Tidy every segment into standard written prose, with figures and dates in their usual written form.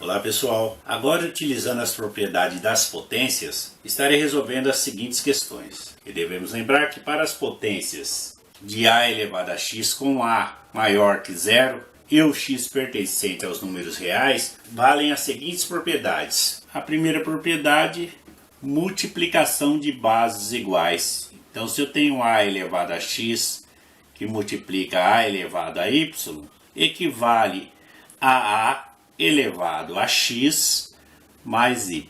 Olá pessoal, agora utilizando as propriedades das potências, estarei resolvendo as seguintes questões. E devemos lembrar que para as potências de a elevado a x com a maior que zero e o x pertencente aos números reais, valem as seguintes propriedades. A primeira propriedade, multiplicação de bases iguais. Então se eu tenho a elevado a x que multiplica a elevado a y, equivale a elevado a x mais y.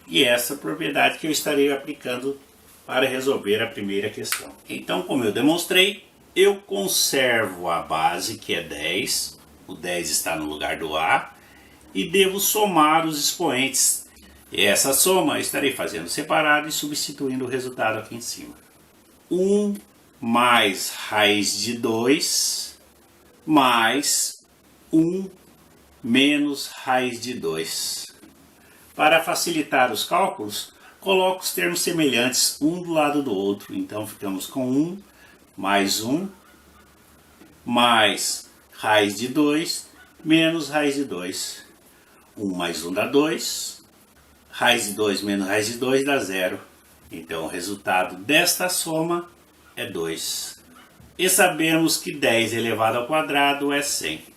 E essa propriedade que eu estarei aplicando para resolver a primeira questão. Então, como eu demonstrei, eu conservo a base, que é 10. O 10 está no lugar do a. E devo somar os expoentes. E essa soma eu estarei fazendo separado e substituindo o resultado aqui em cima. 1 mais raiz de 2 mais 1 menos raiz de 2. Para facilitar os cálculos, coloco os termos semelhantes um do lado do outro. Então ficamos com 1 mais raiz de 2 menos raiz de 2. 1 mais 1 dá 2. Raiz de 2 menos raiz de 2 dá 0. Então o resultado desta soma é 2. E sabemos que 10 elevado ao quadrado é 100.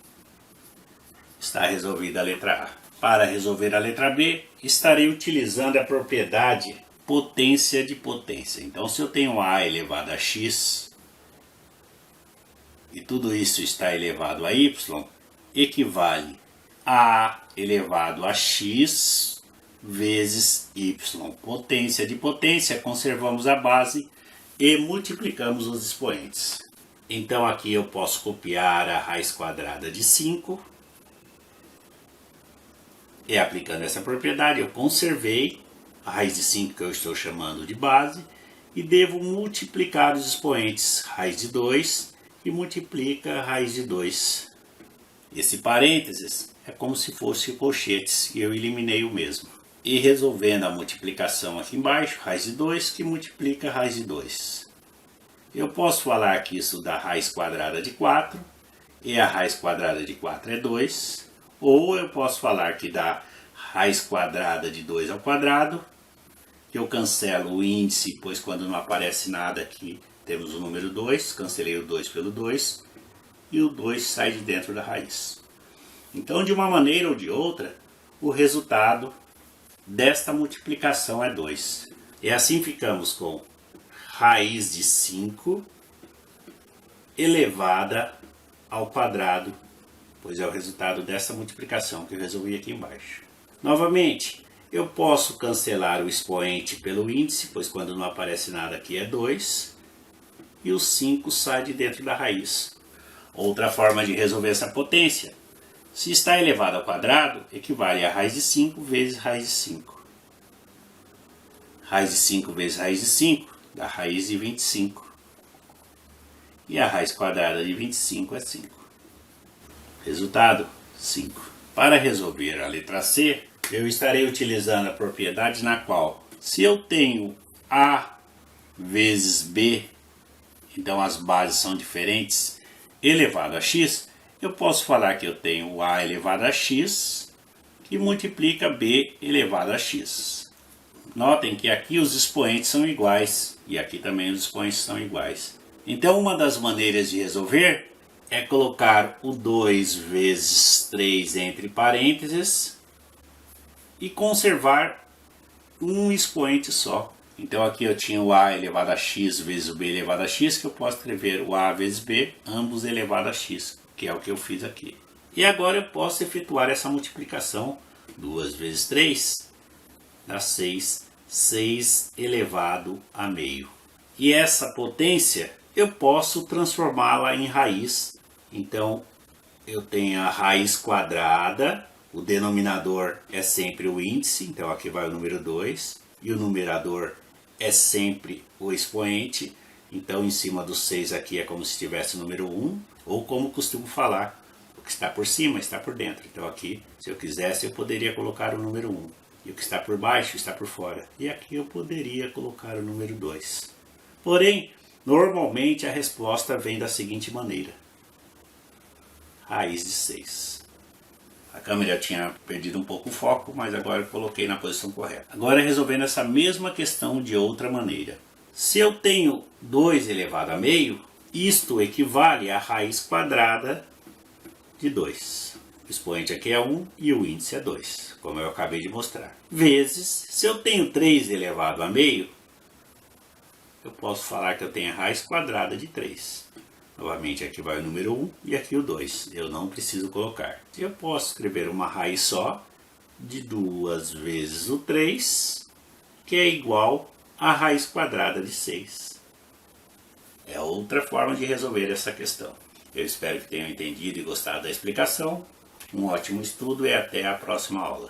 Está resolvida a letra A. Para resolver a letra B, estarei utilizando a propriedade potência de potência. Então, se eu tenho a elevado a x e tudo isso está elevado a y, equivale a elevado a x vezes y. Potência de potência, conservamos a base e multiplicamos os expoentes. Então, aqui eu posso copiar a raiz quadrada de 5. E aplicando essa propriedade, eu conservei a raiz de 5, que eu estou chamando de base, e devo multiplicar os expoentes. Raiz de 2 e multiplica a raiz de 2. Esse parênteses é como se fosse colchetes, e eu eliminei o mesmo. E resolvendo a multiplicação aqui embaixo, raiz de 2 que multiplica a raiz de 2. Eu posso falar que isso dá raiz quadrada de 4, e a raiz quadrada de 4 é 2. Ou eu posso falar que dá raiz quadrada de 2 ao quadrado, que eu cancelo o índice, pois quando não aparece nada aqui, temos o número 2, cancelei o 2 pelo 2, e o 2 sai de dentro da raiz. Então, de uma maneira ou de outra, o resultado desta multiplicação é 2. E assim ficamos com raiz de 5 elevada ao quadrado, pois é o resultado dessa multiplicação que eu resolvi aqui embaixo. Novamente, eu posso cancelar o expoente pelo índice, pois quando não aparece nada aqui é 2, e o 5 sai de dentro da raiz. Outra forma de resolver essa potência, se está elevado ao quadrado, equivale a raiz de 5 vezes raiz de 5. Raiz de 5 vezes raiz de 5 dá raiz de 25. E a raiz quadrada de 25 é 5. Resultado, 5. Para resolver a letra C, eu estarei utilizando a propriedade na qual, se eu tenho A vezes B, então as bases são diferentes, elevado a x, eu posso falar que eu tenho A elevado a x, que multiplica B elevado a x. Notem que aqui os expoentes são iguais, e aqui também os expoentes são iguais. Então, uma das maneiras de resolver é colocar o 2 vezes 3 entre parênteses e conservar um expoente só. Então aqui eu tinha o a elevado a x vezes o b elevado a x, que eu posso escrever o a vezes b, ambos elevado a x, que é o que eu fiz aqui. E agora eu posso efetuar essa multiplicação. 2 vezes 3 dá 6, 6 elevado a meio. E essa potência eu posso transformá-la em raiz. Então, eu tenho a raiz quadrada, o denominador é sempre o índice, então aqui vai o número 2, e o numerador é sempre o expoente, então em cima do 6 aqui é como se tivesse o número 1, ou como costumo falar, o que está por cima está por dentro. Então aqui, se eu quisesse, eu poderia colocar o número 1, e o que está por baixo está por fora, e aqui eu poderia colocar o número 2. Porém, normalmente a resposta vem da seguinte maneira: raiz de 6. A câmera tinha perdido um pouco o foco, mas agora eu coloquei na posição correta. Agora resolvendo essa mesma questão de outra maneira. Se eu tenho 2 elevado a meio, isto equivale à raiz quadrada de 2. O expoente aqui é 1 e o índice é 2, como eu acabei de mostrar. Vezes, se eu tenho 3 elevado a meio, eu posso falar que eu tenho a raiz quadrada de 3. Novamente, aqui vai o número 1 e aqui o 2. Eu não preciso colocar. Eu posso escrever uma raiz só de 2 vezes o 3, que é igual à raiz quadrada de 6. É outra forma de resolver essa questão. Eu espero que tenham entendido e gostado da explicação. Um ótimo estudo e até a próxima aula.